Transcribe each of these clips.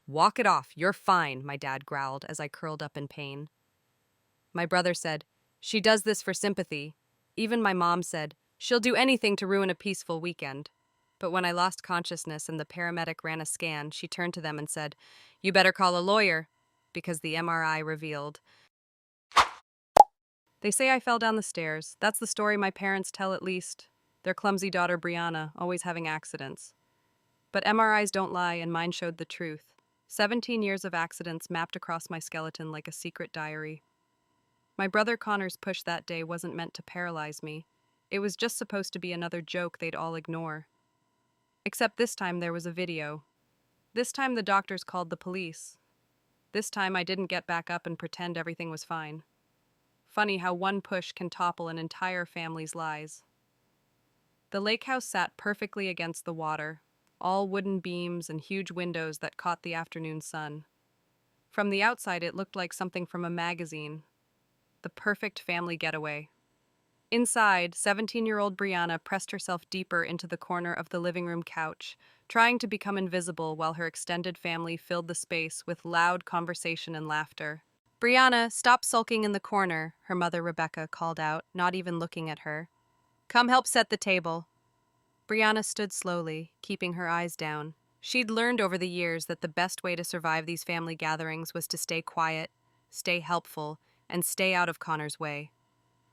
"Walk it off, you're fine," my dad growled as I curled up in pain. My brother said, "She does this for sympathy." Even my mom said, "She'll do anything to ruin a peaceful weekend." But when I lost consciousness and the paramedic ran a scan, she turned to them and said, "You better call a lawyer," because the MRI revealed. They say I fell down the stairs. That's the story my parents tell, at least. Their clumsy daughter, Brianna, always having accidents. But MRIs don't lie, and mine showed the truth. 17 years of accidents mapped across my skeleton like a secret diary. My brother Connor's push that day wasn't meant to paralyze me. It was just supposed to be another joke they'd all ignore. Except this time there was a video. This time the doctors called the police. This time I didn't get back up and pretend everything was fine. Funny how one push can topple an entire family's lies. The lake house sat perfectly against the water, all wooden beams and huge windows that caught the afternoon sun. From the outside it looked like something from a magazine. The perfect family getaway. Inside, 17-year-old Brianna pressed herself deeper into the corner of the living room couch, trying to become invisible while her extended family filled the space with loud conversation and laughter. "Brianna, stop sulking in the corner," her mother Rebecca called out, not even looking at her. "Come help set the table." Brianna stood slowly, keeping her eyes down. She'd learned over the years that the best way to survive these family gatherings was to stay quiet, stay helpful, and stay out of Connor's way.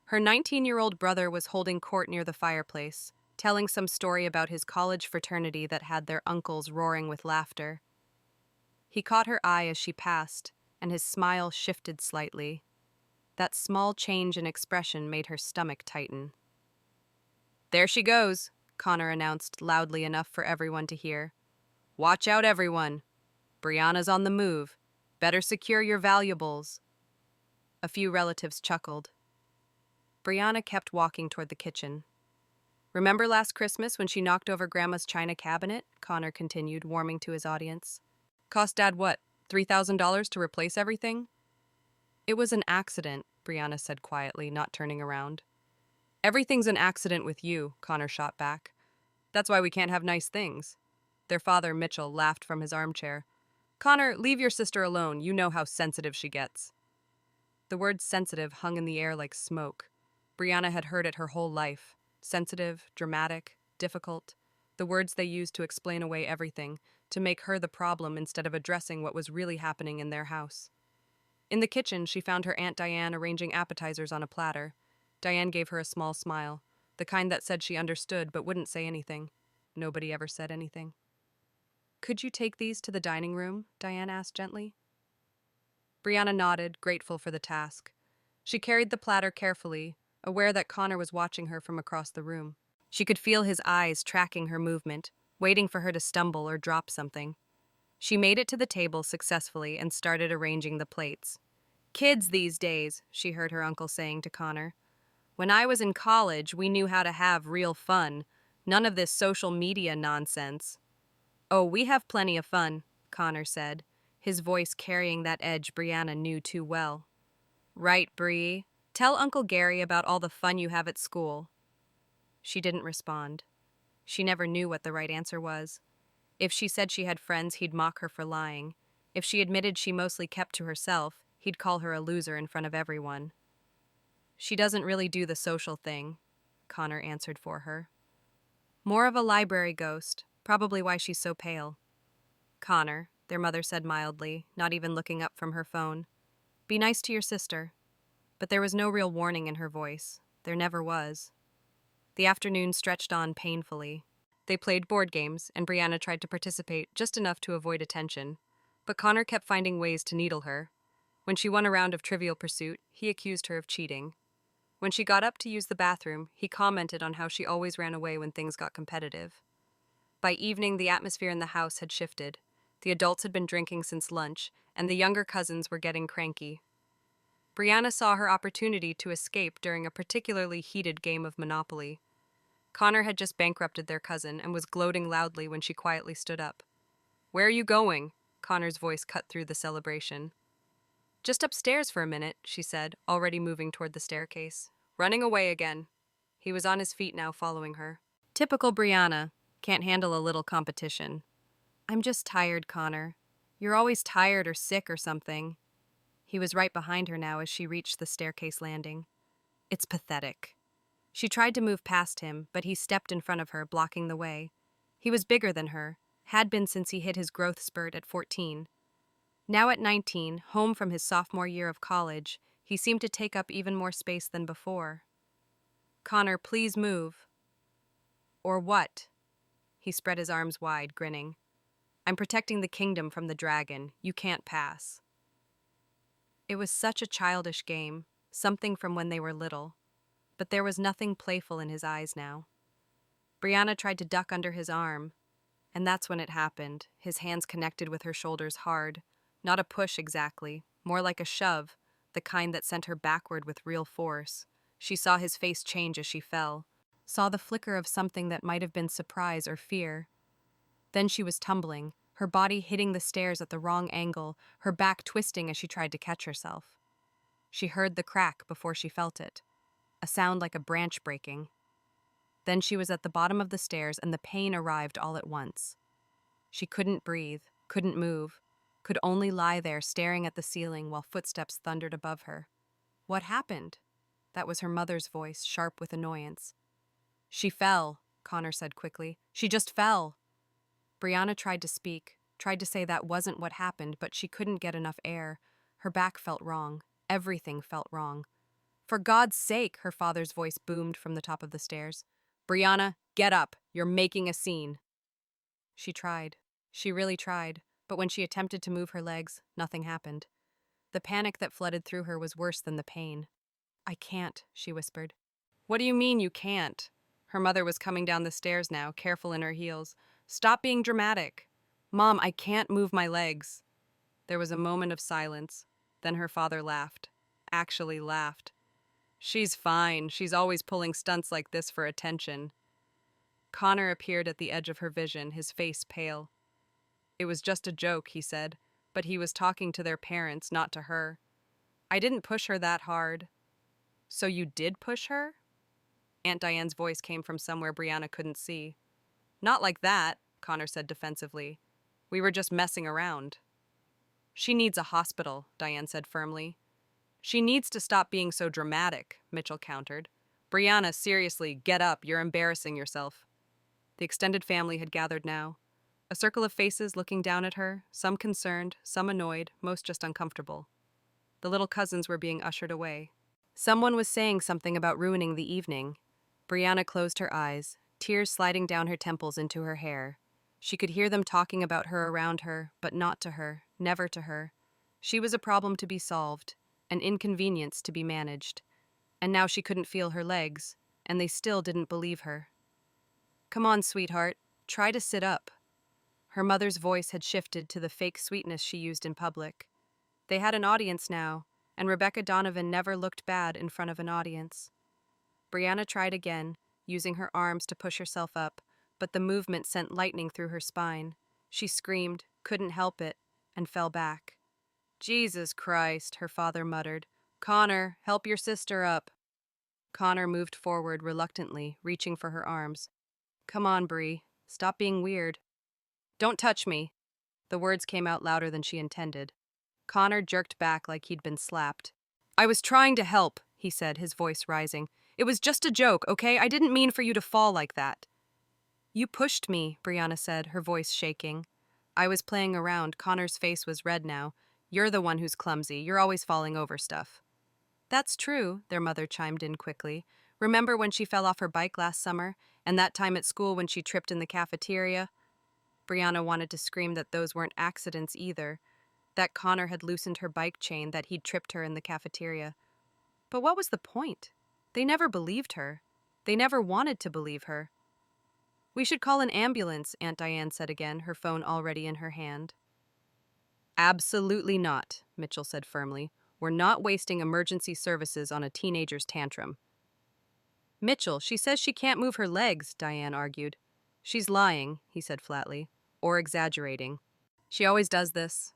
Her 19-year-old brother was holding court near the fireplace, telling some story about his college fraternity that had their uncles roaring with laughter. He caught her eye as she passed, and his smile shifted slightly. That small change in expression made her stomach tighten. "There she goes," Connor announced loudly enough for everyone to hear. "Watch out, everyone. Brianna's on the move. Better secure your valuables." A few relatives chuckled. Brianna kept walking toward the kitchen. "Remember last Christmas when she knocked over Grandma's china cabinet?" Connor continued, warming to his audience. "Cost Dad what, $3,000 to replace everything?" "It was an accident," Brianna said quietly, not turning around. "Everything's an accident with you," Connor shot back. "That's why we can't have nice things." Their father, Mitchell, laughed from his armchair. "Connor, leave your sister alone. You know how sensitive she gets." The word sensitive hung in the air like smoke. Brianna had heard it her whole life. Sensitive, dramatic, difficult. The words they used to explain away everything, to make her the problem instead of addressing what was really happening in their house. In the kitchen, she found her Aunt Diane arranging appetizers on a platter. Diane gave her a small smile, the kind that said she understood but wouldn't say anything. Nobody ever said anything. "Could you take these to the dining room?" Diane asked gently. Brianna nodded, grateful for the task. She carried the platter carefully, aware that Connor was watching her from across the room. She could feel his eyes tracking her movement, waiting for her to stumble or drop something. She made it to the table successfully and started arranging the plates. "Kids these days," she heard her uncle saying to Connor. "When I was in college, we knew how to have real fun. None of this social media nonsense." "Oh, we have plenty of fun," Connor said, his voice carrying that edge Brianna knew too well. "Right, Bree. Tell Uncle Gary about all the fun you have at school." She didn't respond. She never knew what the right answer was. If she said she had friends, he'd mock her for lying. If she admitted she mostly kept to herself, he'd call her a loser in front of everyone. "She doesn't really do the social thing," Connor answered for her. "More of a library ghost, probably why she's so pale." "Connor," their mother said mildly, not even looking up from her phone. "Be nice to your sister." But there was no real warning in her voice. There never was. The afternoon stretched on painfully. They played board games, and Brianna tried to participate just enough to avoid attention. But Connor kept finding ways to needle her. When she won a round of Trivial Pursuit, he accused her of cheating. When she got up to use the bathroom, he commented on how she always ran away when things got competitive. By evening, the atmosphere in the house had shifted. The adults had been drinking since lunch, and the younger cousins were getting cranky. Brianna saw her opportunity to escape during a particularly heated game of Monopoly. Connor had just bankrupted their cousin and was gloating loudly when she quietly stood up. "Where are you going?" Connor's voice cut through the celebration. "Just upstairs for a minute," she said, already moving toward the staircase. "Running away again." He was on his feet now, following her. Typical Brianna. Can't handle a little competition. "I'm just tired, Connor." You're always tired or sick or something. He was right behind her now as she reached the staircase landing. It's pathetic. She tried to move past him, but he stepped in front of her, blocking the way. He was bigger than her, had been since he hit his growth spurt at 14. Now at 19, home from his sophomore year of college, he seemed to take up even more space than before. Connor, please move. Or what? He spread his arms wide, grinning. I'm protecting the kingdom from the dragon. You can't pass. It was such a childish game, something from when they were little. But there was nothing playful in his eyes now. Brianna tried to duck under his arm, and that's when it happened. His hands connected with her shoulders hard. Not a push exactly, more like a shove, the kind that sent her backward with real force. She saw his face change as she fell, saw the flicker of something that might have been surprise or fear. Then she was tumbling, her body hitting the stairs at the wrong angle, her back twisting as she tried to catch herself. She heard the crack before she felt it, a sound like a branch breaking. Then she was at the bottom of the stairs and the pain arrived all at once. She couldn't breathe, couldn't move, could only lie there staring at the ceiling while footsteps thundered above her. What happened? That was her mother's voice, sharp with annoyance. She fell, Connor said quickly. She just fell. Brianna tried to speak, tried to say that wasn't what happened, but she couldn't get enough air. Her back felt wrong. Everything felt wrong. For God's sake, her father's voice boomed from the top of the stairs. Brianna, get up. You're making a scene. She tried. She really tried. But when she attempted to move her legs, nothing happened. The panic that flooded through her was worse than the pain. I can't, she whispered. What do you mean you can't? Her mother was coming down the stairs now, careful in her heels. Stop being dramatic. Mom, I can't move my legs. There was a moment of silence. Then her father laughed. Actually laughed. She's fine. She's always pulling stunts like this for attention. Connor appeared at the edge of her vision, his face pale. It was just a joke, he said, but he was talking to their parents, not to her. I didn't push her that hard. So you did push her? Aunt Diane's voice came from somewhere Brianna couldn't see. Not like that, Connor said defensively. We were just messing around. She needs a hospital, Diane said firmly. She needs to stop being so dramatic, Mitchell countered. Brianna, seriously, get up. You're embarrassing yourself. The extended family had gathered now. A circle of faces looking down at her, some concerned, some annoyed, most just uncomfortable. The little cousins were being ushered away. Someone was saying something about ruining the evening. Brianna closed her eyes, tears sliding down her temples into her hair. She could hear them talking about her around her, but not to her, never to her. She was a problem to be solved, an inconvenience to be managed. And now she couldn't feel her legs, and they still didn't believe her. Come on, sweetheart, try to sit up. Her mother's voice had shifted to the fake sweetness she used in public. They had an audience now, and Rebecca Donovan never looked bad in front of an audience. Brianna tried again, using her arms to push herself up, but the movement sent lightning through her spine. She screamed, couldn't help it, and fell back. Jesus Christ, her father muttered. Connor, help your sister up. Connor moved forward reluctantly, reaching for her arms. Come on, Bree. Stop being weird. Don't touch me. The words came out louder than she intended. Connor jerked back like he'd been slapped. I was trying to help, he said, his voice rising. It was just a joke, okay? I didn't mean for you to fall like that. You pushed me, Brianna said, her voice shaking. I was playing around. Connor's face was red now. You're the one who's clumsy. You're always falling over stuff. That's true, their mother chimed in quickly. Remember when she fell off her bike last summer, and that time at school when she tripped in the cafeteria? Brianna wanted to scream that those weren't accidents either, that Connor had loosened her bike chain, that he'd tripped her in the cafeteria. But what was the point? They never believed her. They never wanted to believe her. We should call an ambulance, Aunt Diane said again, her phone already in her hand. Absolutely not, Mitchell said firmly. We're not wasting emergency services on a teenager's tantrum. Mitchell, she says she can't move her legs, Diane argued. She's lying, he said flatly, or exaggerating. She always does this.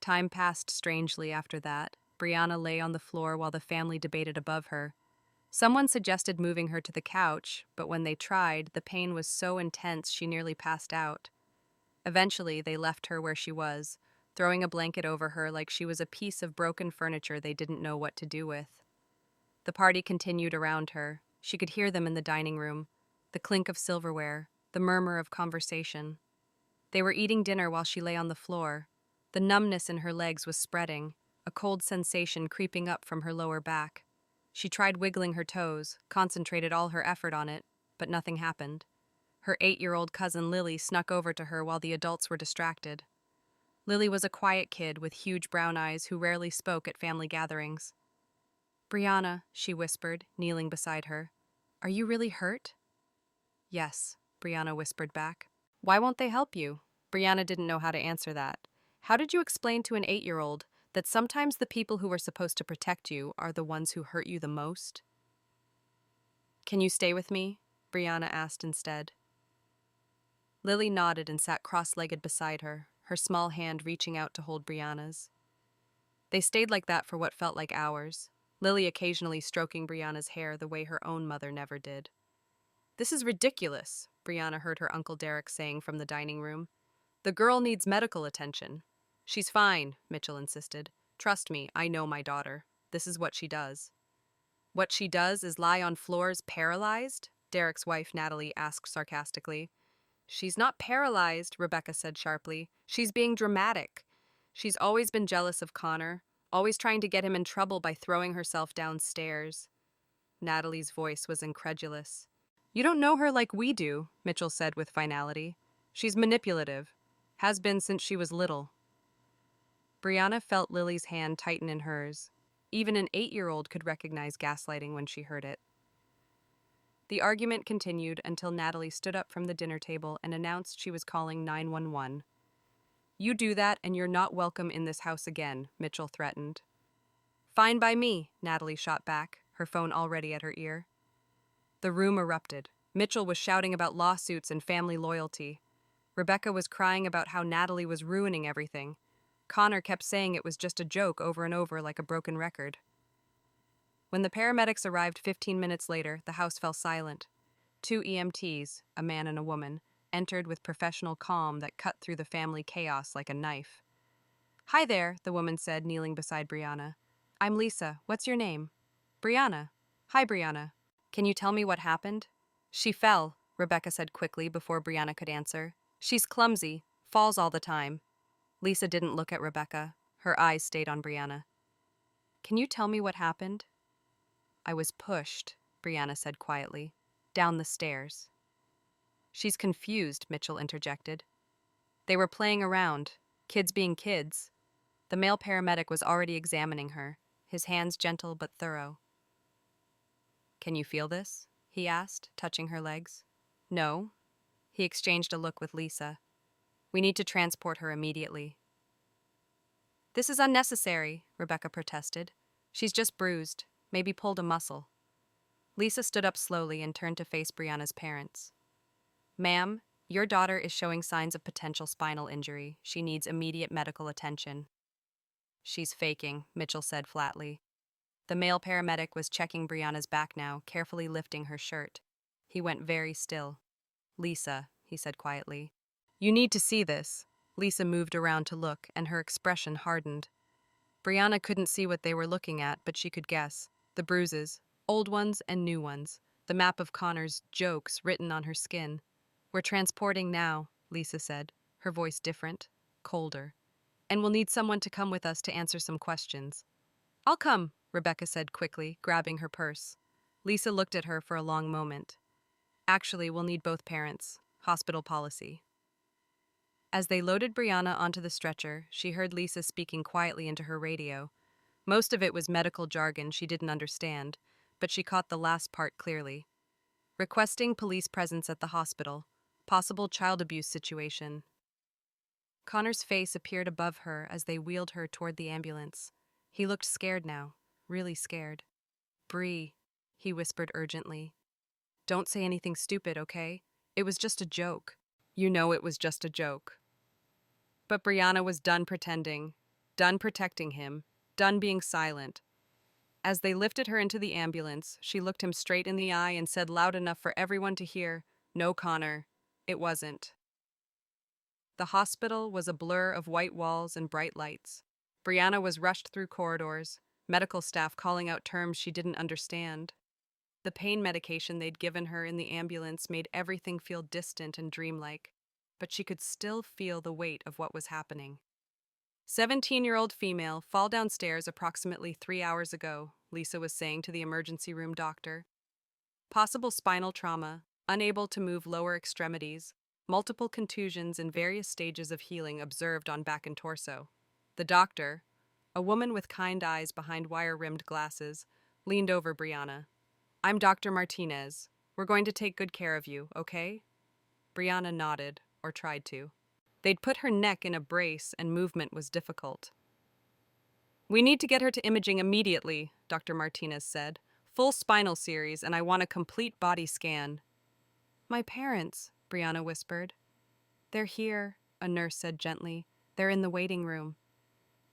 Time passed strangely after that. Brianna lay on the floor while the family debated above her. Someone suggested moving her to the couch, but when they tried, the pain was so intense she nearly passed out. Eventually, they left her where she was, throwing a blanket over her like she was a piece of broken furniture they didn't know what to do with. The party continued around her. She could hear them in the dining room, the clink of silverware, the murmur of conversation. They were eating dinner while she lay on the floor. The numbness in her legs was spreading, a cold sensation creeping up from her lower back. She tried wiggling her toes, concentrated all her effort on it, but nothing happened. Her 8-year-old cousin Lily snuck over to her while the adults were distracted. Lily was a quiet kid with huge brown eyes who rarely spoke at family gatherings. "Brianna," she whispered, kneeling beside her. "Are you really hurt?" "Yes," Brianna whispered back. "Why won't they help you?" Brianna didn't know how to answer that. How did you explain to an 8-year-old that sometimes the people who are supposed to protect you are the ones who hurt you the most? "Can you stay with me?" Brianna asked instead. Lily nodded and sat cross-legged beside her, her small hand reaching out to hold Brianna's. They stayed like that for what felt like hours, Lily occasionally stroking Brianna's hair the way her own mother never did. "This is ridiculous," Brianna heard her Uncle Derek saying from the dining room. "The girl needs medical attention." "She's fine," Mitchell insisted. "Trust me, I know my daughter. This is what she does." "What she does is lie on floors paralyzed?" Derek's wife Natalie asked sarcastically. "She's not paralyzed," Rebecca said sharply. "She's being dramatic. She's always been jealous of Connor, always trying to get him in trouble by throwing herself downstairs." Natalie's voice was incredulous. "You don't know her like we do," Mitchell said with finality. "She's manipulative. Has been since she was little." Brianna felt Lily's hand tighten in hers. Even an 8-year-old could recognize gaslighting when she heard it. The argument continued until Natalie stood up from the dinner table and announced she was calling 911. "You do that and you're not welcome in this house again," Mitchell threatened. "Fine by me," Natalie shot back, her phone already at her ear. The room erupted. Mitchell was shouting about lawsuits and family loyalty. Rebecca was crying about how Natalie was ruining everything. Connor kept saying it was just a joke over and over like a broken record. When the paramedics arrived 15 minutes later, the house fell silent. 2 EMTs, a man and a woman, entered with professional calm that cut through the family chaos like a knife. "Hi there," the woman said, kneeling beside Brianna. "I'm Lisa. What's your name?" "Brianna." "Hi, Brianna. Can you tell me what happened?" "She fell," Rebecca said quickly before Brianna could answer. "She's clumsy, falls all the time." Lisa didn't look at Rebecca. Her eyes stayed on Brianna. "Can you tell me what happened?" "I was pushed," Brianna said quietly, "down the stairs." "She's confused," Mitchell interjected. They were playing around, kids being kids. The male paramedic was already examining her, his hands gentle but thorough. "Can you feel this?" he asked, touching her legs. "No." He exchanged a look with Lisa. "We need to transport her immediately." "This is unnecessary," Rebecca protested. "She's just bruised, maybe pulled a muscle." Lisa stood up slowly and turned to face Brianna's parents. "Ma'am, your daughter is showing signs of potential spinal injury. She needs immediate medical attention." "She's faking," Mitchell said flatly. The male paramedic was checking Brianna's back now, carefully lifting her shirt. He went very still. "Lisa," he said quietly. "You need to see this." Lisa moved around to look, and her expression hardened. Brianna couldn't see what they were looking at, but she could guess. The bruises, old ones and new ones, the map of Connor's jokes written on her skin. "We're transporting now," Lisa said, her voice different, colder. "And we'll need someone to come with us to answer some questions." "I'll come," Rebecca said quickly, grabbing her purse. Lisa looked at her for a long moment. "Actually, we'll need both parents. Hospital policy." As they loaded Brianna onto the stretcher, she heard Lisa speaking quietly into her radio. Most of it was medical jargon she didn't understand, but she caught the last part clearly. Requesting police presence at the hospital. Possible child abuse situation. Connor's face appeared above her as they wheeled her toward the ambulance. He looked scared now, really scared. "Bree," he whispered urgently. "Don't say anything stupid, okay? It was just a joke." "You know it was just a joke." But Brianna was done pretending, done protecting him, done being silent. As they lifted her into the ambulance, she looked him straight in the eye and said loud enough for everyone to hear, "No, Connor, it wasn't." The hospital was a blur of white walls and bright lights. Brianna was rushed through corridors, medical staff calling out terms she didn't understand. The pain medication they'd given her in the ambulance made everything feel distant and dreamlike, but she could still feel the weight of what was happening. 17-year-old female, fall downstairs approximately 3 hours ago, Lisa was saying to the emergency room doctor. Possible spinal trauma, unable to move lower extremities, multiple contusions in various stages of healing observed on back and torso. The doctor, a woman with kind eyes behind wire-rimmed glasses, leaned over Brianna. I'm Dr. Martinez. We're going to take good care of you, okay? Brianna nodded, or tried to. They'd put her neck in a brace and movement was difficult. We need to get her to imaging immediately, Dr. Martinez said. Full spinal series, and I want a complete body scan. My parents, Brianna whispered. They're here, a nurse said gently. They're in the waiting room.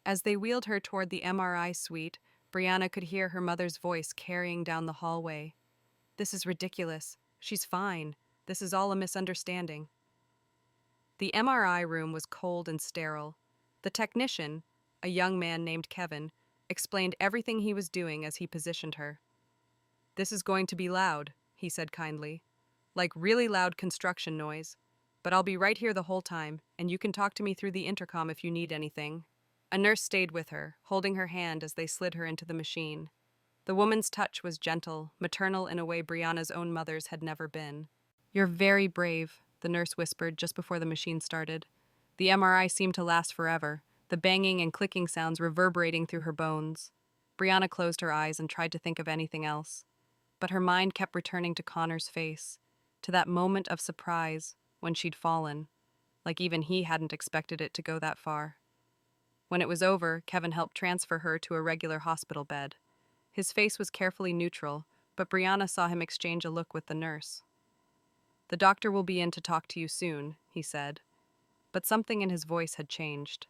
As they wheeled her toward the MRI suite, Brianna could hear her mother's voice carrying down the hallway. This is ridiculous. She's fine. This is all a misunderstanding. The MRI room was cold and sterile. The technician, a young man named Kevin, explained everything he was doing as he positioned her. This is going to be loud, he said kindly. Like really loud construction noise. But I'll be right here the whole time, and you can talk to me through the intercom if you need anything. A nurse stayed with her, holding her hand as they slid her into the machine. The woman's touch was gentle, maternal in a way Brianna's own mother's had never been. You're very brave, the nurse whispered just before the machine started. The MRI seemed to last forever, the banging and clicking sounds reverberating through her bones. Brianna closed her eyes and tried to think of anything else. But her mind kept returning to Connor's face, to that moment of surprise when she'd fallen, like even he hadn't expected it to go that far. When it was over, Kevin helped transfer her to a regular hospital bed. His face was carefully neutral, but Brianna saw him exchange a look with the nurse. The doctor will be in to talk to you soon, he said. But something in his voice had changed.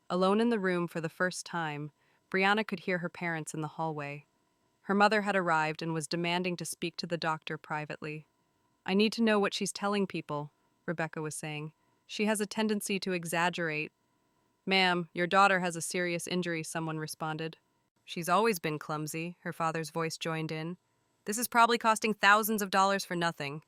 Alone in the room for the first time, Brianna could hear her parents in the hallway. Her mother had arrived and was demanding to speak to the doctor privately. I need to know what she's telling people, Rebecca was saying. She has a tendency to exaggerate. Ma'am, your daughter has a serious injury, someone responded. She's always been clumsy, her father's voice joined in. This is probably costing thousands of dollars for nothing.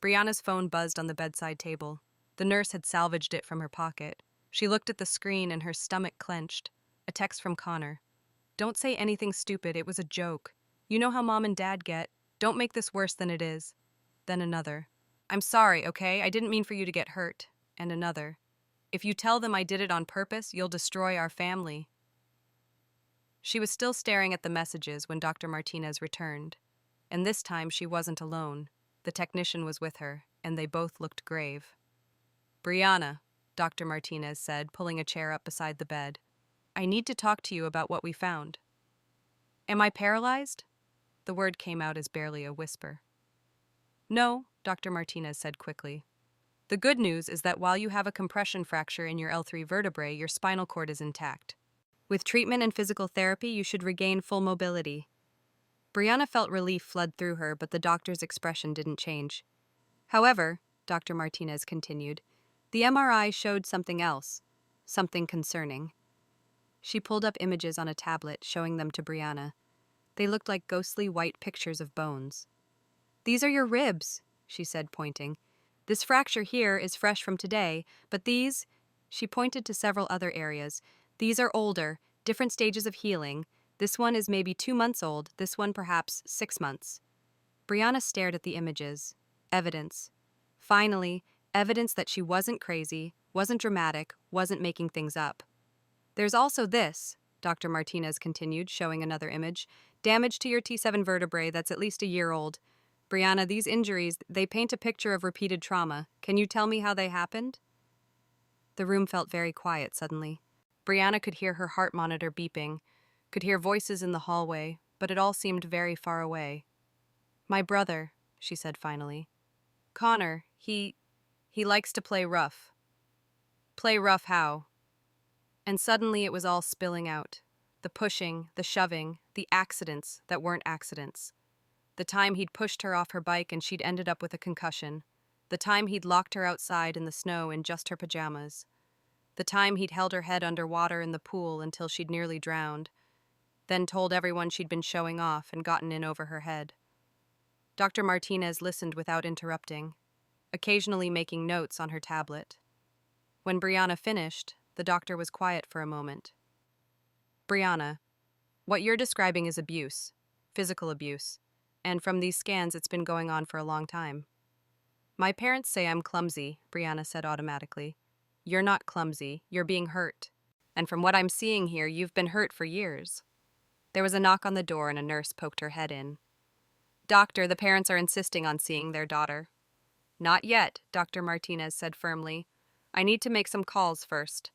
Brianna's phone buzzed on the bedside table. The nurse had salvaged it from her pocket. She looked at the screen and her stomach clenched. A text from Connor. Don't say anything stupid, it was a joke. You know how Mom and Dad get. Don't make this worse than it is. Then another. I'm sorry, okay? I didn't mean for you to get hurt. And another. If you tell them I did it on purpose, you'll destroy our family. She was still staring at the messages when Dr. Martinez returned. And this time she wasn't alone. The technician was with her, and they both looked grave. Brianna, Dr. Martinez said, pulling a chair up beside the bed. I need to talk to you about what we found. Am I paralyzed? The word came out as barely a whisper. No, Dr. Martinez said quickly. The good news is that while you have a compression fracture in your L3 vertebrae, your spinal cord is intact. With treatment and physical therapy, you should regain full mobility. Brianna felt relief flood through her, but the doctor's expression didn't change. However, Dr. Martinez continued, the MRI showed something else, something concerning. She pulled up images on a tablet, showing them to Brianna. They looked like ghostly white pictures of bones. These are your ribs, she said, pointing. This fracture here is fresh from today, but these, she pointed to several other areas. These are older, different stages of healing. This one is maybe 2 months old, this one perhaps 6 months. Brianna stared at the images. Evidence. Finally, evidence that she wasn't crazy, wasn't dramatic, wasn't making things up. There's also this, Dr. Martinez continued, showing another image. Damage to your T7 vertebrae that's at least a year old. Brianna, these injuries, they paint a picture of repeated trauma. Can you tell me how they happened? The room felt very quiet suddenly. Brianna could hear her heart monitor beeping, could hear voices in the hallway, but it all seemed very far away. My brother, she said finally. Connor, he likes to play rough. Play rough how? And suddenly it was all spilling out. The pushing, the shoving, the accidents that weren't accidents. The time he'd pushed her off her bike and she'd ended up with a concussion. The time he'd locked her outside in the snow in just her pajamas. The time he'd held her head under water in the pool until she'd nearly drowned, then told everyone she'd been showing off and gotten in over her head. Dr. Martinez listened without interrupting, occasionally making notes on her tablet. When Brianna finished, the doctor was quiet for a moment. Brianna, what you're describing is abuse, physical abuse, and from these scans it's been going on for a long time. My parents say I'm clumsy, Brianna said automatically. You're not clumsy, you're being hurt. And from what I'm seeing here, you've been hurt for years. There was a knock on the door and a nurse poked her head in. Doctor, the parents are insisting on seeing their daughter. Not yet, Dr. Martinez said firmly. I need to make some calls first.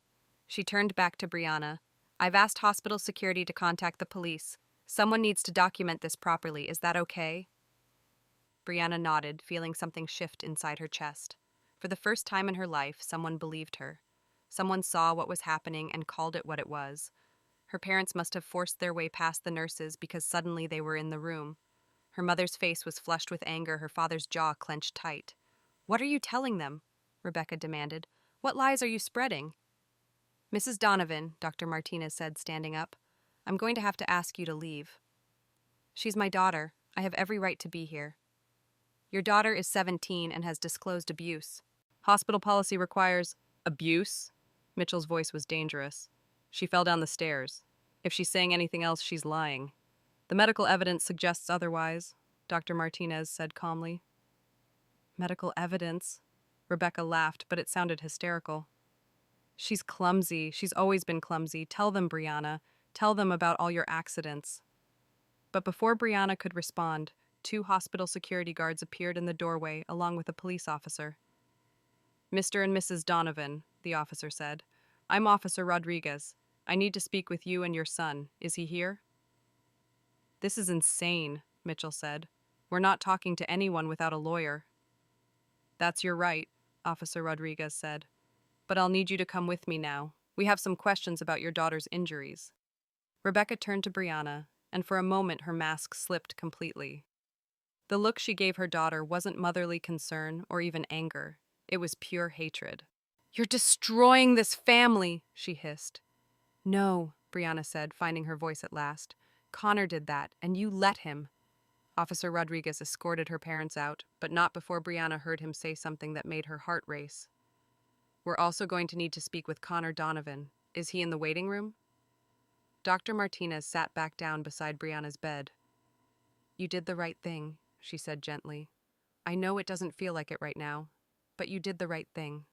She turned back to Brianna. I've asked hospital security to contact the police. Someone needs to document this properly. Is that okay? Brianna nodded, feeling something shift inside her chest. For the first time in her life, someone believed her. Someone saw what was happening and called it what it was. Her parents must have forced their way past the nurses because suddenly they were in the room. Her mother's face was flushed with anger, her father's jaw clenched tight. What are you telling them? Rebecca demanded. What lies are you spreading? Mrs. Donovan, Dr. Martinez said, standing up, I'm going to have to ask you to leave. She's my daughter. I have every right to be here. Your daughter is 17 and has disclosed abuse. Hospital policy requires abuse? Mitchell's voice was dangerous. She fell down the stairs. If she's saying anything else, she's lying. The medical evidence suggests otherwise, Dr. Martinez said calmly. Medical evidence? Rebecca laughed, but it sounded hysterical. She's clumsy. She's always been clumsy. Tell them, Brianna. Tell them about all your accidents. But before Brianna could respond, 2 hospital security guards appeared in the doorway along with a police officer. Mr. and Mrs. Donovan, the officer said. I'm Officer Rodriguez. I need to speak with you and your son. Is he here? This is insane, Mitchell said. We're not talking to anyone without a lawyer. That's your right, Officer Rodriguez said. But I'll need you to come with me now. We have some questions about your daughter's injuries. Rebecca turned to Brianna, and for a moment her mask slipped completely. The look she gave her daughter wasn't motherly concern or even anger. It was pure hatred. You're destroying this family, she hissed. No, Brianna said, finding her voice at last. Connor did that, and you let him. Officer Rodriguez escorted her parents out, but not before Brianna heard him say something that made her heart race. We're also going to need to speak with Connor Donovan. Is he in the waiting room? Dr. Martinez sat back down beside Brianna's bed. You did the right thing, she said gently. I know it doesn't feel like it right now, but you did the right thing.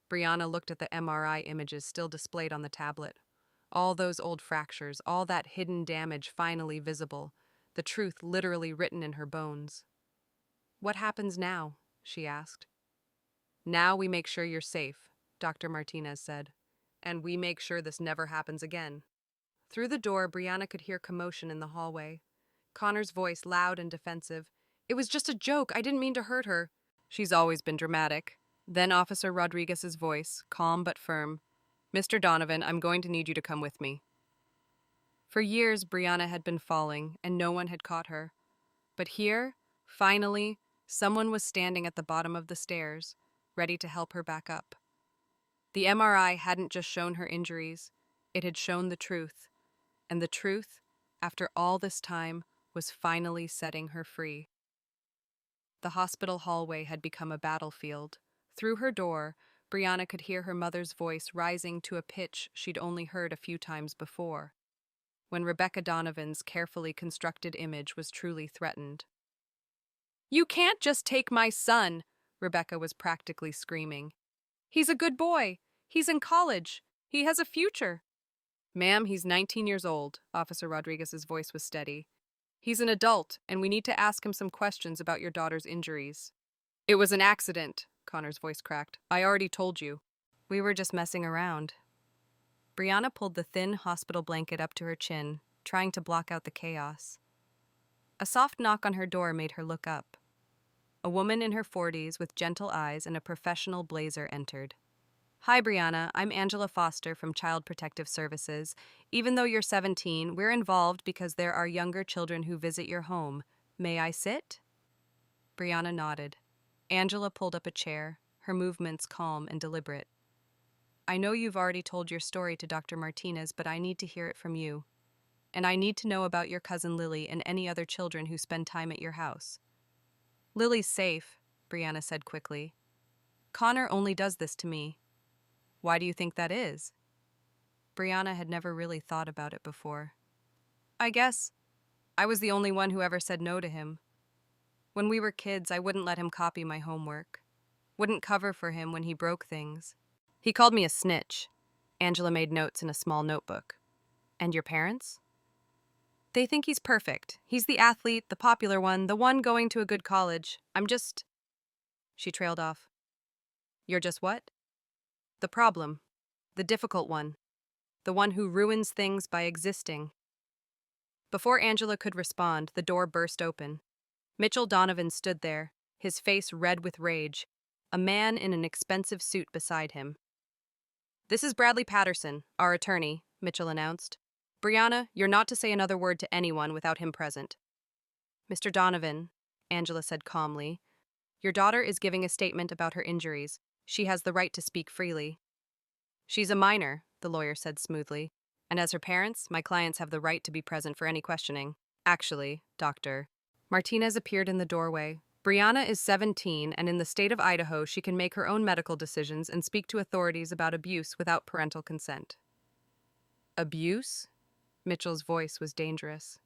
Brianna looked at the MRI images still displayed on the tablet. All those old fractures, all that hidden damage finally visible, the truth literally written in her bones. What happens now? She asked. Now we make sure you're safe, Dr. Martinez said, and we make sure this never happens again. Through the door, Brianna could hear commotion in the hallway. Connor's voice, loud and defensive. It was just a joke. I didn't mean to hurt her. She's always been dramatic. Then Officer Rodriguez's voice, calm but firm. Mr. Donovan, I'm going to need you to come with me. For years, Brianna had been falling, and no one had caught her. But here, finally, someone was standing at the bottom of the stairs, ready to help her back up. The MRI hadn't just shown her injuries, it had shown the truth. And the truth, after all this time, was finally setting her free. The hospital hallway had become a battlefield. Through her door, Brianna could hear her mother's voice rising to a pitch she'd only heard a few times before, when Rebecca Donovan's carefully constructed image was truly threatened. You can't just take my son, Rebecca was practically screaming. He's a good boy. He's in college. He has a future. Ma'am, he's 19 years old, Officer Rodriguez's voice was steady. He's an adult, and we need to ask him some questions about your daughter's injuries. It was an accident, Connor's voice cracked. I already told you. We were just messing around. Brianna pulled the thin hospital blanket up to her chin, trying to block out the chaos. A soft knock on her door made her look up. A woman in her 40s with gentle eyes and a professional blazer entered. Hi, Brianna. I'm Angela Foster from Child Protective Services. Even though you're 17, we're involved because there are younger children who visit your home. May I sit? Brianna nodded. Angela pulled up a chair, her movements calm and deliberate. I know you've already told your story to Dr. Martinez, but I need to hear it from you. And I need to know about your cousin Lily and any other children who spend time at your house. Lily's safe, Brianna said quickly. Connor only does this to me. Why do you think that is? Brianna had never really thought about it before. I guess I was the only one who ever said no to him. When we were kids, I wouldn't let him copy my homework. Wouldn't cover for him when he broke things. He called me a snitch. Angela made notes in a small notebook. And your parents? They think he's perfect. He's the athlete, the popular one, the one going to a good college. I'm just... She trailed off. You're just what? The problem. The difficult one. The one who ruins things by existing. Before Angela could respond, the door burst open. Mitchell Donovan stood there, his face red with rage, a man in an expensive suit beside him. This is Bradley Patterson, our attorney, Mitchell announced. Brianna, you're not to say another word to anyone without him present. Mr. Donovan, Angela said calmly, your daughter is giving a statement about her injuries. She has the right to speak freely. She's a minor, the lawyer said smoothly, and as her parents, my clients have the right to be present for any questioning. Actually, Doctor. Martinez appeared in the doorway. Brianna is 17, and in the state of Idaho, she can make her own medical decisions and speak to authorities about abuse without parental consent. Abuse? Mitchell's voice was dangerous.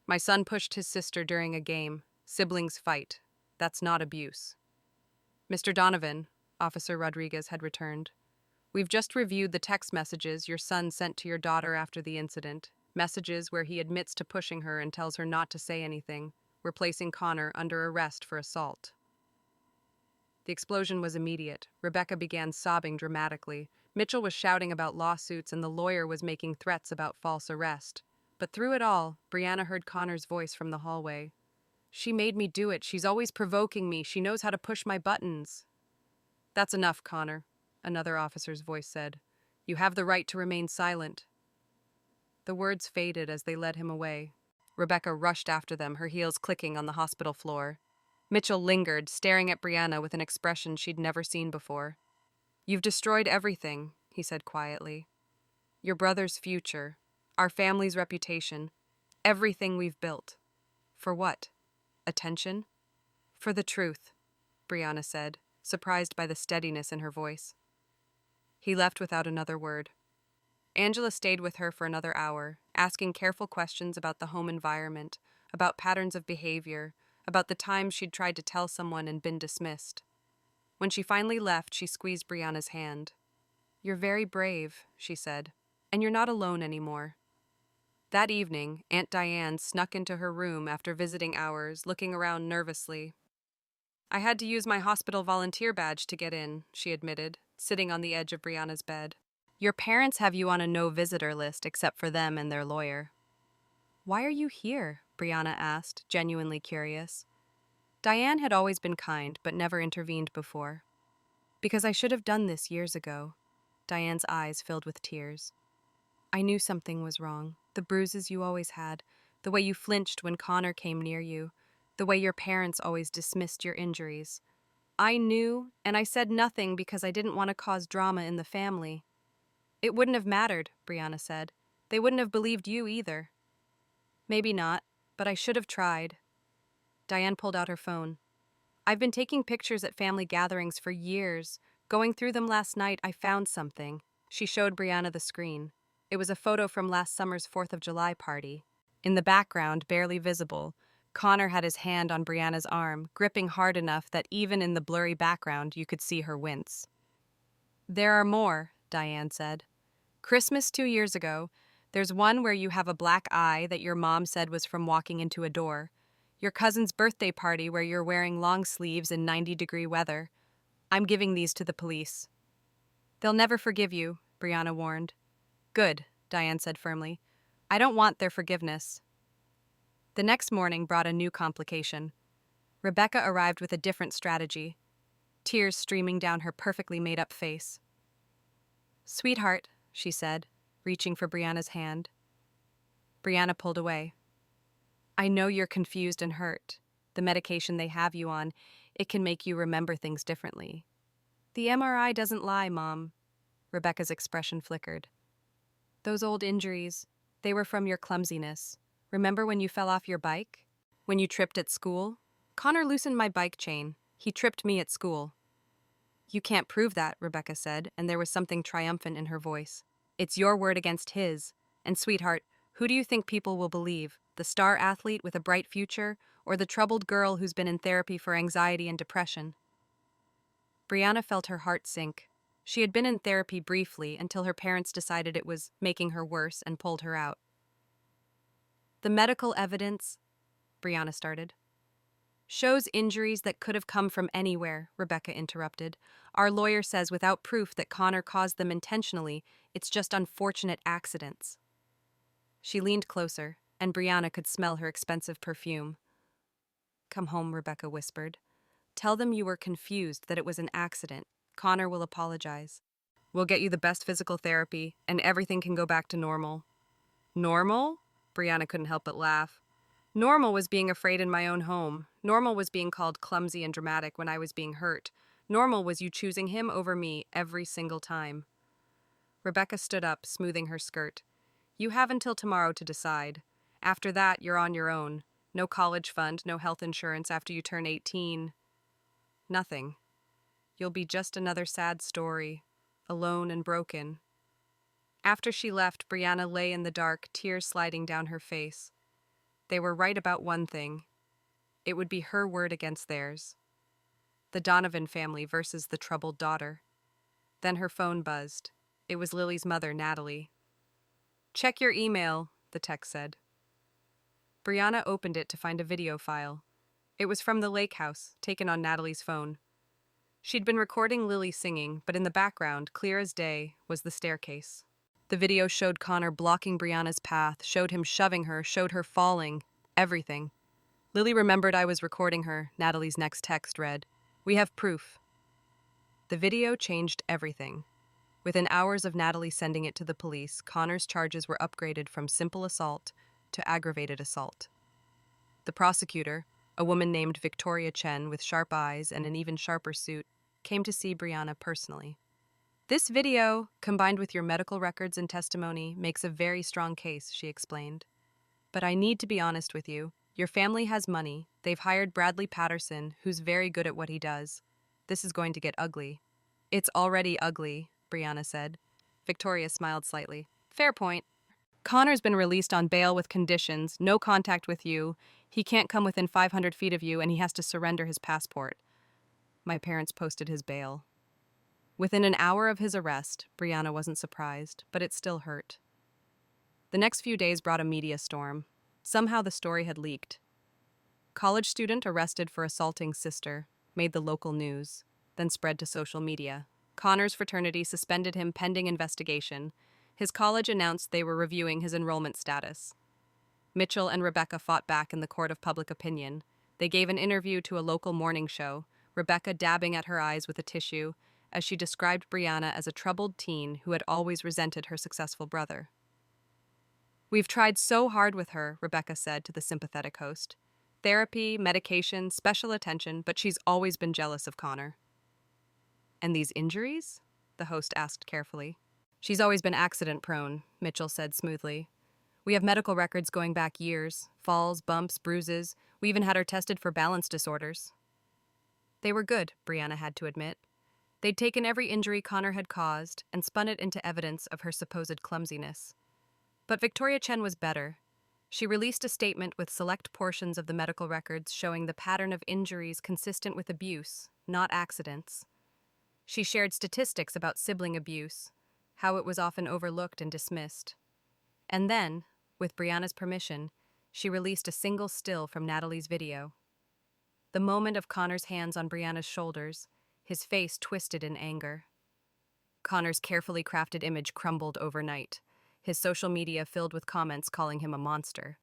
My son pushed his sister during a game. Siblings fight. That's not abuse. Mr. Donovan, Officer Rodriguez had returned. We've just reviewed the text messages your son sent to your daughter after the incident. Messages where he admits to pushing her and tells her not to say anything. We're placing Connor under arrest for assault. The explosion was immediate. Rebecca began sobbing dramatically. Mitchell was shouting about lawsuits and the lawyer was making threats about false arrest. But through it all, Brianna heard Connor's voice from the hallway. She made me do it. She's always provoking me. She knows how to push my buttons. That's enough, Connor, another officer's voice said. You have the right to remain silent. The words faded as they led him away. Rebecca rushed after them, her heels clicking on the hospital floor. Mitchell lingered, staring at Brianna with an expression she'd never seen before. You've destroyed everything, he said quietly. Your brother's future, our family's reputation, everything we've built. For what? Attention? For the truth, Brianna said, surprised by the steadiness in her voice. He left without another word. Angela stayed with her for another hour, asking careful questions about the home environment, about patterns of behavior, about the times she'd tried to tell someone and been dismissed. When she finally left, she squeezed Brianna's hand. You're very brave, she said, and you're not alone anymore. That evening, Aunt Diane snuck into her room after visiting hours, looking around nervously. I had to use my hospital volunteer badge to get in, she admitted, sitting on the edge of Brianna's bed. Your parents have you on a no-visitor list except for them and their lawyer. Why are you here? Brianna asked, genuinely curious. Diane had always been kind, but never intervened before. Because I should have done this years ago. Diane's eyes filled with tears. I knew something was wrong. The bruises you always had, the way you flinched when Connor came near you, the way your parents always dismissed your injuries. I knew, and I said nothing because I didn't want to cause drama in the family. It wouldn't have mattered, Brianna said. They wouldn't have believed you either. Maybe not, but I should have tried. Diane pulled out her phone. I've been taking pictures at family gatherings for years. Going through them last night, I found something. She showed Brianna the screen. It was a photo from last summer's 4th of July party. In the background, barely visible, Connor had his hand on Brianna's arm, gripping hard enough that even in the blurry background you could see her wince. There are more, Diane said. Christmas 2 years ago, there's one where you have a black eye that your mom said was from walking into a door. Your cousin's birthday party where you're wearing long sleeves in 90-degree weather. I'm giving these to the police. They'll never forgive you, Brianna warned. Good, Diane said firmly. I don't want their forgiveness. The next morning brought a new complication. Rebecca arrived with a different strategy, tears streaming down her perfectly made-up face. Sweetheart, she said, reaching for Brianna's hand. Brianna pulled away. I know you're confused and hurt. The medication they have you on, It can make you remember things differently. The MRI doesn't lie, Mom. Rebecca's expression flickered. Those old injuries, they were from your clumsiness. Remember when you fell off your bike? When you tripped at school? Connor loosened my bike chain. He tripped me at school. You can't prove that, Rebecca said, and there was something triumphant in her voice. It's your word against his. And sweetheart, who do you think people will believe? The star athlete with a bright future, or the troubled girl who's been in therapy for anxiety and depression? Brianna felt her heart sink. She had been in therapy briefly until her parents decided it was making her worse and pulled her out. The medical evidence, Brianna started, shows injuries that could have come from anywhere, Rebecca interrupted. Our lawyer says without proof that Connor caused them intentionally, it's just unfortunate accidents. She leaned closer, and Brianna could smell her expensive perfume. Come home, Rebecca whispered. Tell them you were confused, that it was an accident. Connor will apologize. We'll get you the best physical therapy, and everything can go back to normal. Normal? Brianna couldn't help but laugh. Normal was being afraid in my own home. Normal was being called clumsy and dramatic when I was being hurt. Normal was you choosing him over me every single time. Rebecca stood up, smoothing her skirt. You have until tomorrow to decide. After that, you're on your own. No college fund, no health insurance after you turn 18. Nothing. You'll be just another sad story, alone and broken. After she left, Brianna lay in the dark, tears sliding down her face. They were right about one thing. It would be her word against theirs. The Donovan family versus the troubled daughter. Then her phone buzzed. It was Lily's mother, Natalie. Check your email, the text said. Brianna opened it to find a video file. It was from the lake house, taken on Natalie's phone. She'd been recording Lily singing, but in the background, clear as day, was the staircase. The video showed Connor blocking Brianna's path, showed him shoving her, showed her falling. Everything. Lily remembered I was recording her, Natalie's next text read. We have proof. The video changed everything. Within hours of Natalie sending it to the police, Connor's charges were upgraded from simple assault to aggravated assault. The prosecutor, a woman named Victoria Chen with sharp eyes and an even sharper suit, came to see Brianna personally. This video, combined with your medical records and testimony, makes a very strong case, she explained. But I need to be honest with you. Your family has money. They've hired Bradley Patterson, who's very good at what he does. This is going to get ugly. It's already ugly, Brianna said. Victoria smiled slightly. Fair point. Connor's been released on bail with conditions, no contact with you. He can't come within 500 feet of you, and he has to surrender his passport. My parents posted his bail. Within an hour of his arrest, Brianna wasn't surprised, but it still hurt. The next few days brought a media storm. Somehow the story had leaked. College student arrested for assaulting sister made the local news, then spread to social media. Connor's fraternity suspended him pending investigation. His college announced they were reviewing his enrollment status. Mitchell and Rebecca fought back in the court of public opinion. They gave an interview to a local morning show, Rebecca dabbing at her eyes with a tissue, as she described Brianna as a troubled teen who had always resented her successful brother. We've tried so hard with her, Rebecca said to the sympathetic host. Therapy, medication, special attention, but she's always been jealous of Connor. And these injuries? The host asked carefully. She's always been accident-prone, Mitchell said smoothly. We have medical records going back years. Falls, bumps, bruises. We even had her tested for balance disorders. They were good, Brianna had to admit. They'd taken every injury Connor had caused and spun it into evidence of her supposed clumsiness. But Victoria Chen was better. She released a statement with select portions of the medical records showing the pattern of injuries consistent with abuse, not accidents. She shared statistics about sibling abuse, how it was often overlooked and dismissed. And then, with Brianna's permission, she released a single still from Natalie's video. The moment of Connor's hands on Brianna's shoulders, his face twisted in anger. Connor's carefully crafted image crumbled overnight, his social media filled with comments calling him a monster.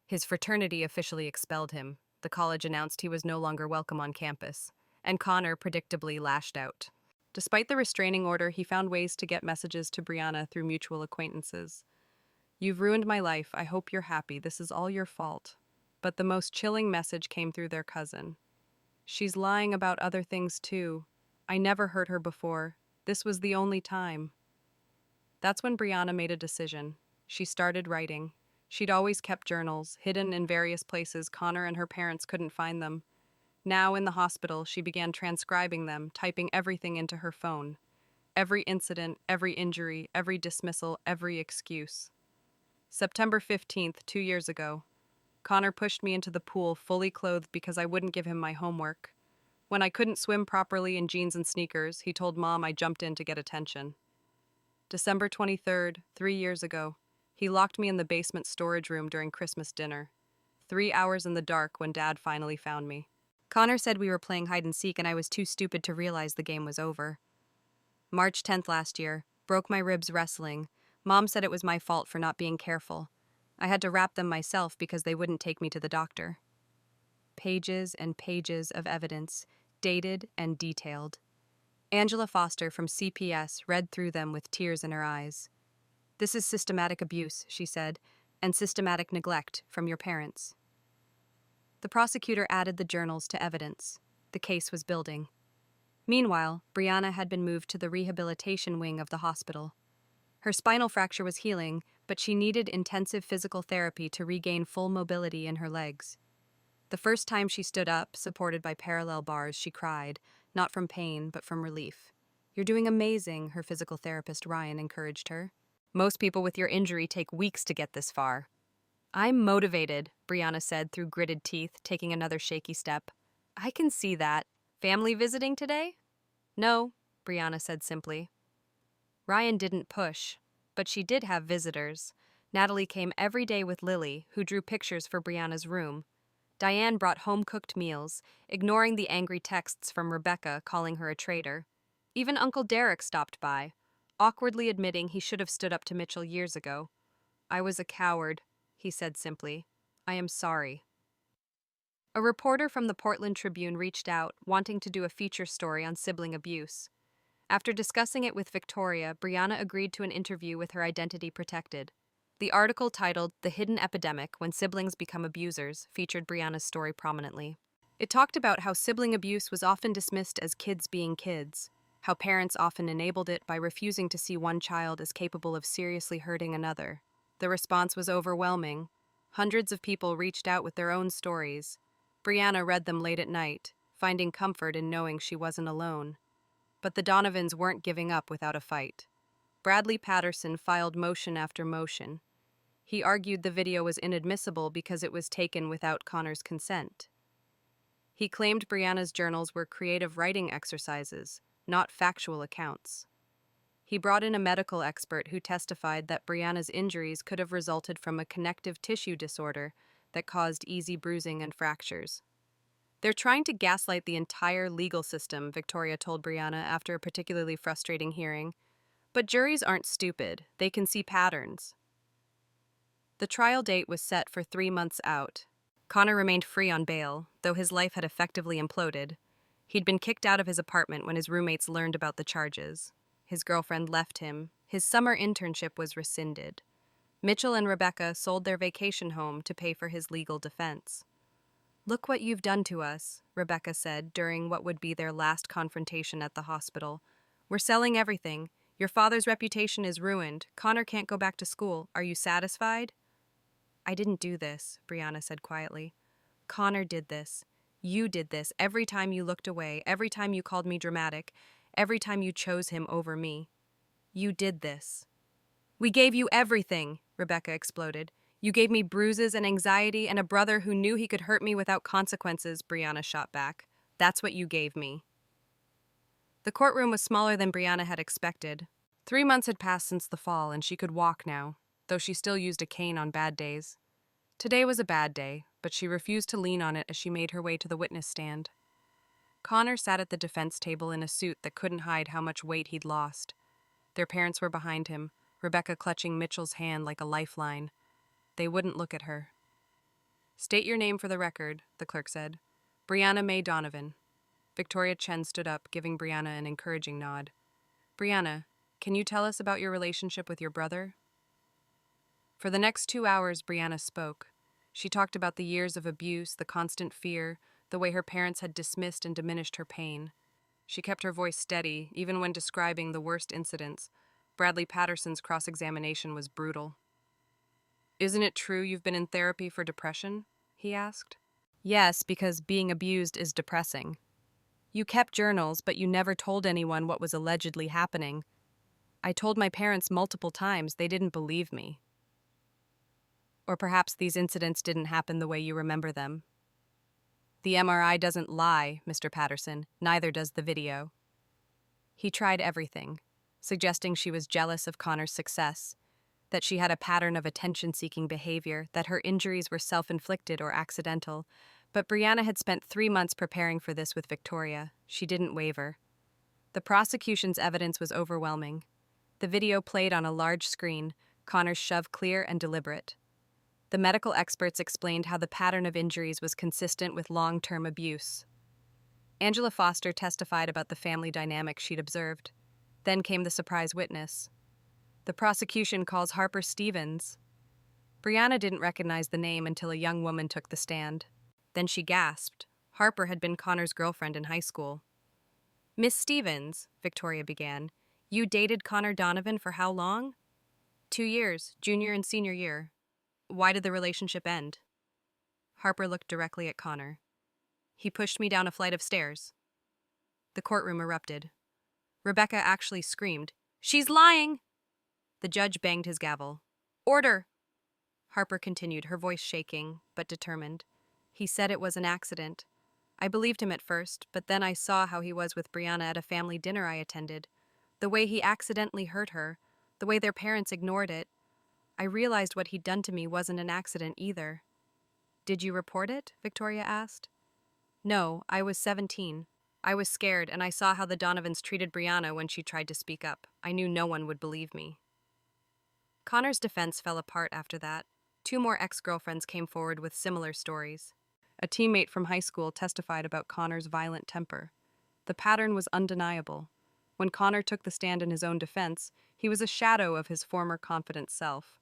His fraternity officially expelled him. The college announced he was no longer welcome on campus, and Connor predictably lashed out. Despite the restraining order, he found ways to get messages to Brianna through mutual acquaintances. You've ruined my life. I hope you're happy. This is all your fault. But the most chilling message came through their cousin. She's lying about other things too. I never hurt her before. This was the only time. That's when Brianna made a decision. She started writing. She'd always kept journals, hidden in various places Connor and her parents couldn't find them. Now, in the hospital, she began transcribing them, typing everything into her phone. Every incident, every injury, every dismissal, every excuse. September 15th, 2 years ago. Connor pushed me into the pool fully clothed because I wouldn't give him my homework. When I couldn't swim properly in jeans and sneakers, he told Mom I jumped in to get attention. December 23rd, 3 years ago. He locked me in the basement storage room during Christmas dinner. 3 hours in the dark when Dad finally found me. Connor said we were playing hide and seek and I was too stupid to realize the game was over. March 10th last year. Broke my ribs wrestling. Mom said it was my fault for not being careful. I had to wrap them myself because they wouldn't take me to the doctor. Pages and pages of evidence, dated and detailed. Angela Foster from CPS read through them with tears in her eyes. This is systematic abuse, she said, and systematic neglect from your parents. The prosecutor added the journals to evidence. The case was building. Meanwhile, Brianna had been moved to the rehabilitation wing of the hospital. Her spinal fracture was healing, but she needed intensive physical therapy to regain full mobility in her legs. The first time she stood up, supported by parallel bars, she cried, not from pain, but from relief. You're doing amazing, her physical therapist Ryan encouraged her. Most people with your injury take weeks to get this far. I'm motivated, Brianna said through gritted teeth, taking another shaky step. I can see that. Family visiting today? No, Brianna said simply. Ryan didn't push, but she did have visitors. Natalie came every day with Lily, who drew pictures for Brianna's room. Diane brought home-cooked meals, ignoring the angry texts from Rebecca calling her a traitor. Even Uncle Derek stopped by, awkwardly admitting he should have stood up to Mitchell years ago. I was a coward, he said simply. I am sorry. A reporter from the Portland Tribune reached out, wanting to do a feature story on sibling abuse. After discussing it with Victoria, Brianna agreed to an interview with her identity protected. The article titled The Hidden Epidemic When Siblings Become Abusers featured Brianna's story prominently. It talked about how sibling abuse was often dismissed as kids being kids, how parents often enabled it by refusing to see one child as capable of seriously hurting another. The response was overwhelming. Hundreds of people reached out with their own stories. Brianna read them late at night, finding comfort in knowing she wasn't alone. But the Donovans weren't giving up without a fight. Bradley Patterson filed motion after motion. He argued the video was inadmissible because it was taken without Connor's consent. He claimed Brianna's journals were creative writing exercises, not factual accounts. He brought in a medical expert who testified that Brianna's injuries could have resulted from a connective tissue disorder that caused easy bruising and fractures. They're trying to gaslight the entire legal system, Victoria told Brianna after a particularly frustrating hearing. But juries aren't stupid. They can see patterns. The trial date was set for 3 months out. Connor remained free on bail, though his life had effectively imploded. He'd been kicked out of his apartment when his roommates learned about the charges. His girlfriend left him. His summer internship was rescinded. Mitchell and Rebecca sold their vacation home to pay for his legal defense. Look what you've done to us, Rebecca said during what would be their last confrontation at the hospital. We're selling everything. Your father's reputation is ruined. Connor can't go back to school. Are you satisfied? I didn't do this, Brianna said quietly. Connor did this. You did this every time you looked away, every time you called me dramatic, every time you chose him over me. You did this. We gave you everything, Rebecca exploded. You gave me bruises and anxiety and a brother who knew he could hurt me without consequences, Brianna shot back. That's what you gave me. The courtroom was smaller than Brianna had expected. 3 months had passed since the fall, and she could walk now, though she still used a cane on bad days. Today was a bad day, but she refused to lean on it as she made her way to the witness stand. Connor sat at the defense table in a suit that couldn't hide how much weight he'd lost. Their parents were behind him, Rebecca clutching Mitchell's hand like a lifeline. They wouldn't look at her. State your name for the record, the clerk said. Brianna Mae Donovan. Victoria Chen stood up, giving Brianna an encouraging nod. Brianna, can you tell us about your relationship with your brother? For the next 2 hours, Brianna spoke. She talked about the years of abuse, the constant fear, the way her parents had dismissed and diminished her pain. She kept her voice steady, even when describing the worst incidents. Bradley Patterson's cross-examination was brutal. "Isn't it true you've been in therapy for depression?" he asked. "Yes, because being abused is depressing. You kept journals, but you never told anyone what was allegedly happening. I told my parents multiple times. They didn't believe me. Or perhaps these incidents didn't happen the way you remember them. The MRI doesn't lie, Mr. Patterson. Neither does the video." He tried everything, suggesting she was jealous of Connor's success, that she had a pattern of attention-seeking behavior, that her injuries were self-inflicted or accidental. But Brianna had spent 3 months preparing for this with Victoria. She didn't waver. The prosecution's evidence was overwhelming. The video played on a large screen, Connor's shove clear and deliberate. The medical experts explained how the pattern of injuries was consistent with long-term abuse. Angela Foster testified about the family dynamic she'd observed. Then came the surprise witness. The prosecution calls Harper Stevens. Brianna didn't recognize the name until a young woman took the stand. Then she gasped. Harper had been Connor's girlfriend in high school. "Miss Stevens," Victoria began, "you dated Connor Donovan for how long?" 2 years, junior and senior year. Why did the relationship end?" Harper looked directly at Connor. "He pushed me down a flight of stairs." The courtroom erupted. Rebecca actually screamed, "She's lying!" The judge banged his gavel. "Order!" Harper continued, her voice shaking, but determined. "He said it was an accident. I believed him at first, but then I saw how he was with Brianna at a family dinner I attended. The way he accidentally hurt her, the way their parents ignored it. I realized what he'd done to me wasn't an accident either." "Did you report it?" Victoria asked. "No, I was 17. I was scared, and I saw how the Donovans treated Brianna when she tried to speak up. I knew no one would believe me." Connor's defense fell apart after that. 2 more ex-girlfriends came forward with similar stories. A teammate from high school testified about Connor's violent temper. The pattern was undeniable. When Connor took the stand in his own defense, he was a shadow of his former confident self.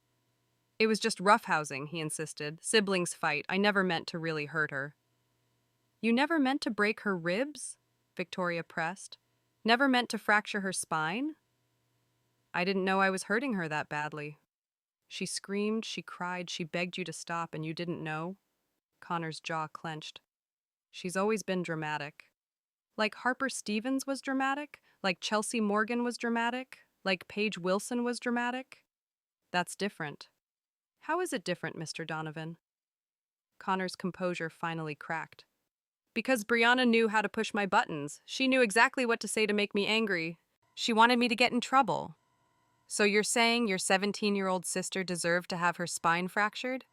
"It was just roughhousing," he insisted. "Siblings fight. I never meant to really hurt her." "You never meant to break her ribs?" Victoria pressed. "Never meant to fracture her spine?" "I didn't know I was hurting her that badly." "She screamed, she cried, she begged you to stop, and you didn't know?" Connor's jaw clenched. "She's always been dramatic. Like Harper Stevens was dramatic? Like Chelsea Morgan was dramatic? Like Paige Wilson was dramatic? That's different." "How is it different, Mr. Donovan?" Connor's composure finally cracked. "Because Brianna knew how to push my buttons. She knew exactly what to say to make me angry. She wanted me to get in trouble." "So you're saying your 17-year-old sister deserved to have her spine fractured?"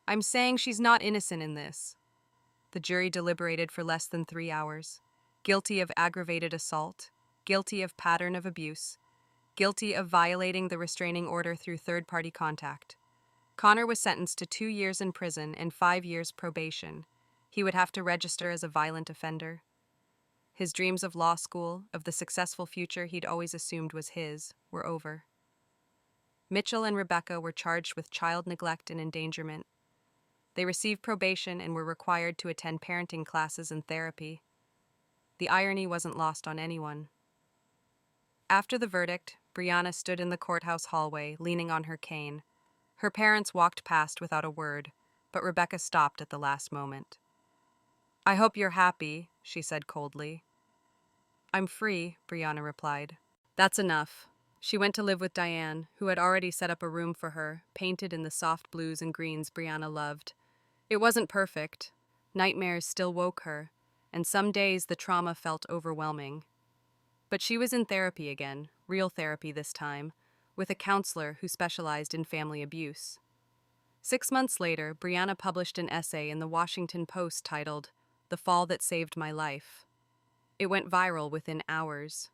"I'm saying she's not innocent in this." The jury deliberated for less than 3 hours. Guilty of aggravated assault, guilty of pattern of abuse, guilty of violating the restraining order through third-party contact. Connor was sentenced to 2 years in prison and 5 years probation. He would have to register as a violent offender. His dreams of law school, of the successful future he'd always assumed was his, were over. Mitchell and Rebecca were charged with child neglect and endangerment. They received probation and were required to attend parenting classes and therapy. The irony wasn't lost on anyone. After the verdict, Brianna stood in the courthouse hallway, leaning on her cane. Her parents walked past without a word, but Rebecca stopped at the last moment. "I hope you're happy," she said coldly. "I'm free," Brianna replied. "That's enough." She went to live with Diane, who had already set up a room for her, painted in the soft blues and greens Brianna loved. It wasn't perfect. Nightmares still woke her, and some days the trauma felt overwhelming. But she was in therapy again, real therapy this time, with a counselor who specialized in family abuse. 6 months later, Brianna published an essay in the Washington Post titled, "The Fall That Saved My Life." It went viral within hours.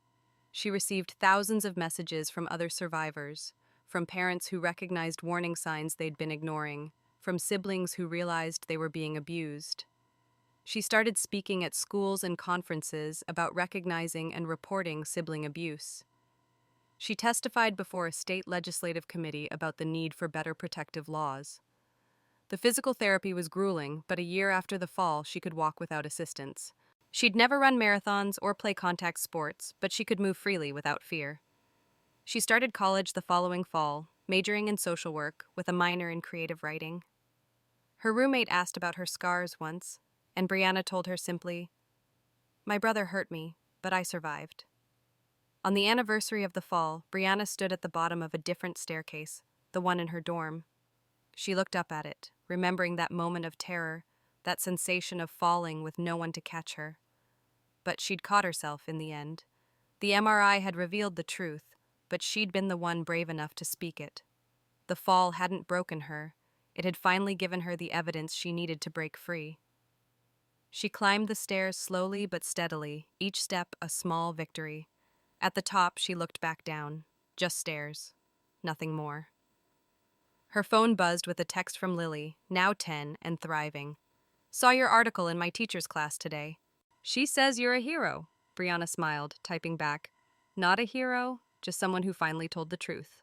She received thousands of messages from other survivors, from parents who recognized warning signs they'd been ignoring, from siblings who realized they were being abused. She started speaking at schools and conferences about recognizing and reporting sibling abuse. She testified before a state legislative committee about the need for better protective laws. The physical therapy was grueling, but a year after the fall, she could walk without assistance. She'd never run marathons or play contact sports, but she could move freely without fear. She started college the following fall, majoring in social work with a minor in creative writing. Her roommate asked about her scars once, and Brianna told her simply, "My brother hurt me, but I survived." On the anniversary of the fall, Brianna stood at the bottom of a different staircase, the one in her dorm. She looked up at it, remembering that moment of terror, that sensation of falling with no one to catch her. But she'd caught herself in the end. The MRI had revealed the truth, but she'd been the one brave enough to speak it. The fall hadn't broken her. It had finally given her the evidence she needed to break free. She climbed the stairs slowly but steadily, each step a small victory. At the top, she looked back down. Just stairs. Nothing more. Her phone buzzed with a text from Lily, now 10 and thriving. "Saw your article in my teacher's class today. She says you're a hero." Brianna smiled, typing back, "Not a hero, just someone who finally told the truth."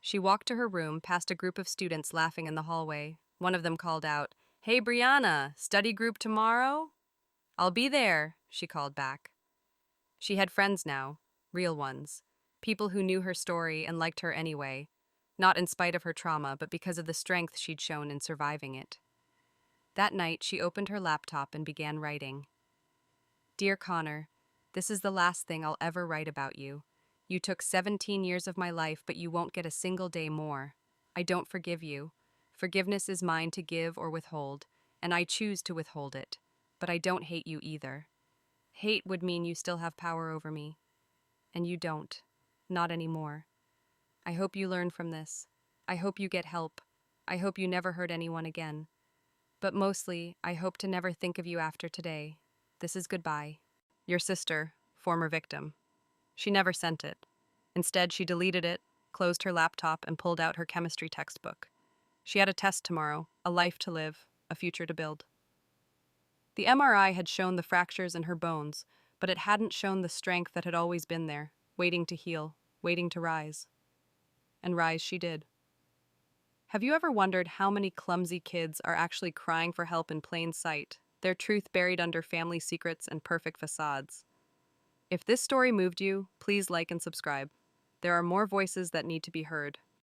She walked to her room, past a group of students laughing in the hallway. One of them called out, "Hey Brianna, study group tomorrow?" "I'll be there," she called back. She had friends now, real ones. People who knew her story and liked her anyway, not in spite of her trauma, but because of the strength she'd shown in surviving it. That night, she opened her laptop and began writing. "Dear Connor, this is the last thing I'll ever write about you. You took 17 years of my life, but you won't get a single day more. I don't forgive you. Forgiveness is mine to give or withhold, and I choose to withhold it. But I don't hate you either. Hate would mean you still have power over me. And you don't. Not anymore. I hope you learn from this. I hope you get help. I hope you never hurt anyone again. But mostly, I hope to never think of you after today. This is goodbye. Your sister, former victim." She never sent it. Instead, she deleted it, closed her laptop, and pulled out her chemistry textbook. She had a test tomorrow, a life to live, a future to build. The MRI had shown the fractures in her bones, but it hadn't shown the strength that had always been there, waiting to heal, waiting to rise. And rise she did. Have you ever wondered how many clumsy kids are actually crying for help in plain sight, their truth buried under family secrets and perfect facades? If this story moved you, please like and subscribe. There are more voices that need to be heard.